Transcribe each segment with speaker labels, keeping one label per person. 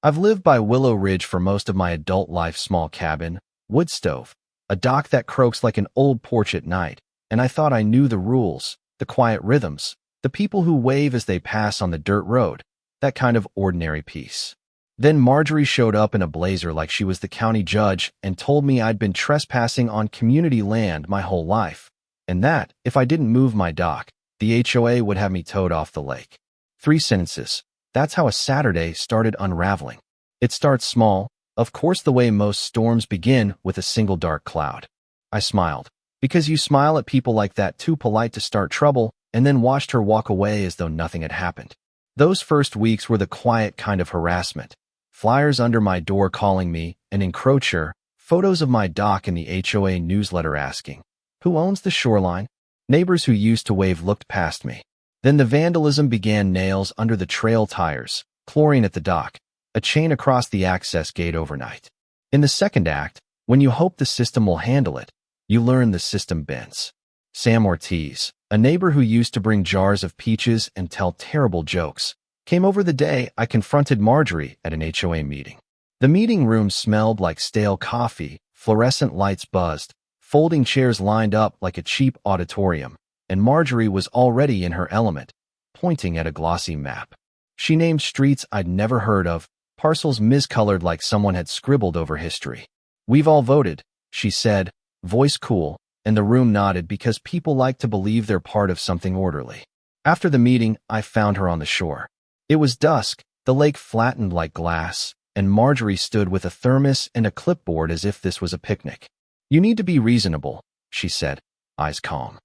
Speaker 1: I've lived by Willow Ridge for most of my adult life. Small cabin, wood stove, a dock that croaks like an old porch at night, and I thought I knew the rules, the quiet rhythms, the people who wave as they pass on the dirt road, that kind of ordinary peace. Then Marjorie showed up in a blazer like she was the county judge and told me I'd been trespassing on community land my whole life, and that, if I didn't move my dock, the HOA would have me towed off the lake. 3 sentences. That's how a Saturday started unraveling. It starts small, of course, the way most storms begin, with a single dark cloud. I smiled, because you smile at people like that, too polite to start trouble, and then watched her walk away as though nothing had happened. Those first weeks were the quiet kind of harassment. Flyers under my door calling me an encroacher, photos of my dock in the HOA newsletter asking, "Who owns the shoreline?" Neighbors who used to wave looked past me. Then the vandalism began: nails under the trail tires, chlorine at the dock, a chain across the access gate overnight. In the second act, when you hope the system will handle it, you learn the system bends. Sam Ortiz, a neighbor who used to bring jars of peaches and tell terrible jokes, came over the day I confronted Marjorie at an HOA meeting. The meeting room smelled like stale coffee, fluorescent lights buzzed, folding chairs lined up like a cheap auditorium, and Marjorie was already in her element, pointing at a glossy map. She named streets I'd never heard of, parcels miscolored like someone had scribbled over history. "We've all voted," she said, voice cool, and the room nodded because people like to believe they're part of something orderly. After the meeting, I found her on the shore. It was dusk, the lake flattened like glass, and Marjorie stood with a thermos and a clipboard as if this was a picnic. "You need to be reasonable," she said, eyes calm.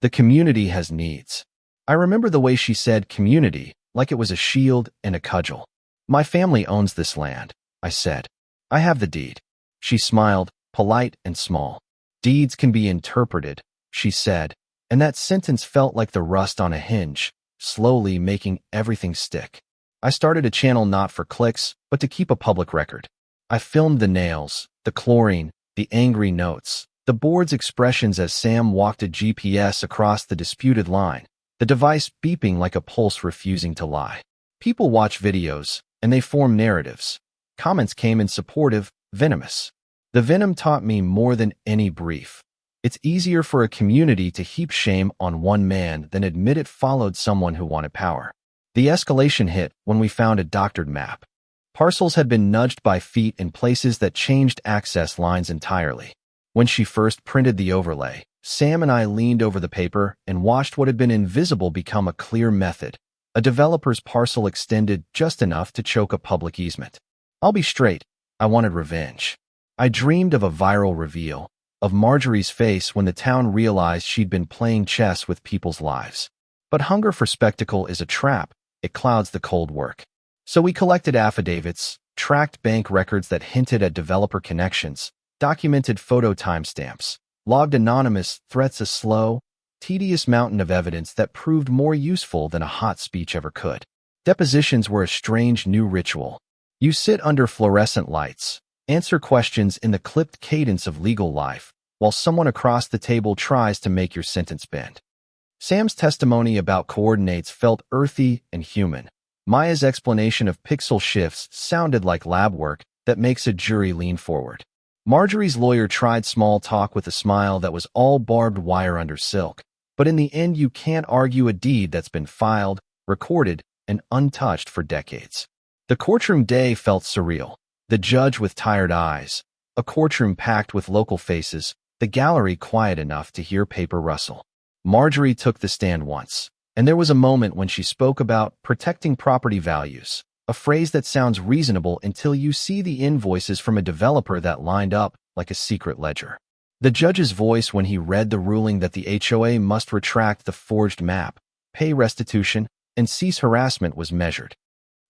Speaker 1: "The community has needs." I remember the way she said community, like it was a shield and a cudgel. "My family owns this land," I said. "I have the deed." She smiled, polite and small. "Deeds can be interpreted," she said, and that sentence felt like the rust on a hinge, slowly making everything stick. I started a channel not for clicks, but to keep a public record. I filmed the nails, the chlorine, the angry notes, the board's expressions as Sam walked a GPS across the disputed line, the device beeping like a pulse refusing to lie. People watch videos, and they form narratives. Comments came in supportive, venomous. The venom taught me more than any brief. It's easier for a community to heap shame on one man than admit it followed someone who wanted power. The escalation hit when we found a doctored map. Parcels had been nudged by feet in places that changed access lines entirely. When she first printed the overlay, Sam and I leaned over the paper and watched what had been invisible become a clear method. A developer's parcel extended just enough to choke a public easement. I'll be straight, I wanted revenge. I dreamed of a viral reveal, of Marjorie's face when the town realized she'd been playing chess with people's lives. But hunger for spectacle is a trap. It clouds the cold work. So we collected affidavits, tracked bank records that hinted at developer connections, documented photo timestamps, logged anonymous threats, a slow, tedious mountain of evidence that proved more useful than a hot speech ever could. Depositions were a strange new ritual. You sit under fluorescent lights, answer questions in the clipped cadence of legal life, while someone across the table tries to make your sentence bend. Sam's testimony about coordinates felt earthy and human. Maya's explanation of pixel shifts sounded like lab work that makes a jury lean forward. Marjorie's lawyer tried small talk with a smile that was all barbed wire under silk. But in the end, you can't argue a deed that's been filed, recorded, and untouched for decades. The courtroom day felt surreal. The judge with tired eyes, a courtroom packed with local faces, the gallery quiet enough to hear paper rustle. Marjorie took the stand once, and there was a moment when she spoke about protecting property values, a phrase that sounds reasonable until you see the invoices from a developer that lined up like a secret ledger. The judge's voice when he read the ruling that the HOA must retract the forged map, pay restitution, and cease harassment was measured.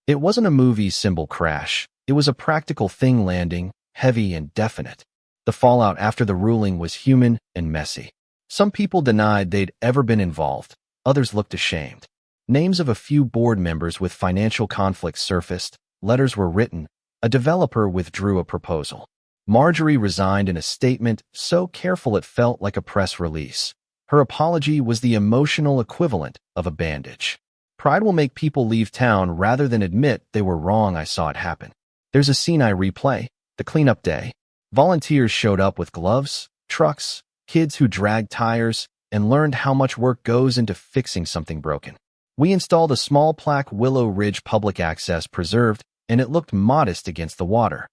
Speaker 1: It wasn't a movie symbol crash. It was a practical thing landing, heavy and definite. The fallout after the ruling was human and messy. Some people denied they'd ever been involved. Others looked ashamed. Names of a few board members with financial conflicts surfaced. Letters were written. A developer withdrew a proposal. Marjorie resigned in a statement so careful it felt like a press release. Her apology was the emotional equivalent of a bandage. Pride will make people leave town rather than admit they were wrong. I saw it happen. There's a scene I replay, the cleanup day. Volunteers showed up with gloves, trucks, kids who dragged tires, and learned how much work goes into fixing something broken. We installed a small plaque Willow Ridge Public Access Preserved, and it looked modest against the water.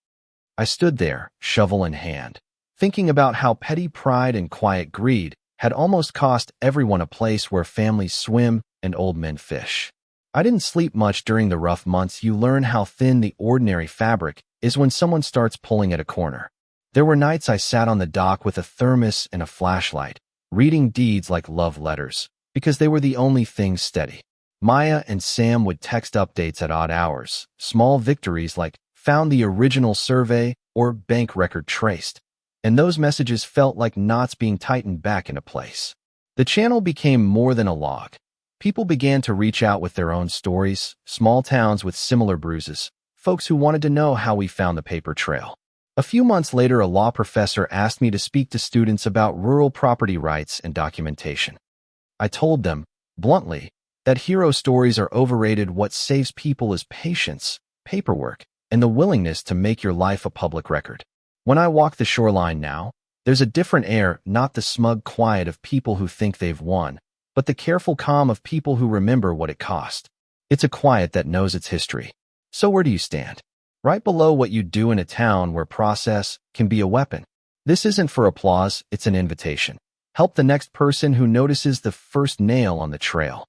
Speaker 1: I stood there, shovel in hand, thinking about how petty pride and quiet greed had almost cost everyone a place where families swim and old men fish. I didn't sleep much during the rough months. You learn how thin the ordinary fabric is when someone starts pulling at a corner. There were nights I sat on the dock with a thermos and a flashlight, reading deeds like love letters, because they were the only things steady. Maya and Sam would text updates at odd hours, small victories like found the original survey or bank record traced, and those messages felt like knots being tightened back into place. The channel became more than a log. People began to reach out with their own stories, small towns with similar bruises, folks who wanted to know how we found the paper trail. A few months later, a law professor asked me to speak to students about rural property rights and documentation. I told them, bluntly, that hero stories are overrated. What saves people is patience, paperwork, and the willingness to make your life a public record. When I walk the shoreline now, there's a different air, not the smug quiet of people who think they've won, but the careful calm of people who remember what it cost. It's a quiet that knows its history. So where do you stand? Right below what you do in a town where process can be a weapon. This isn't for applause, it's an invitation. Help the next person who notices the first nail on the trail.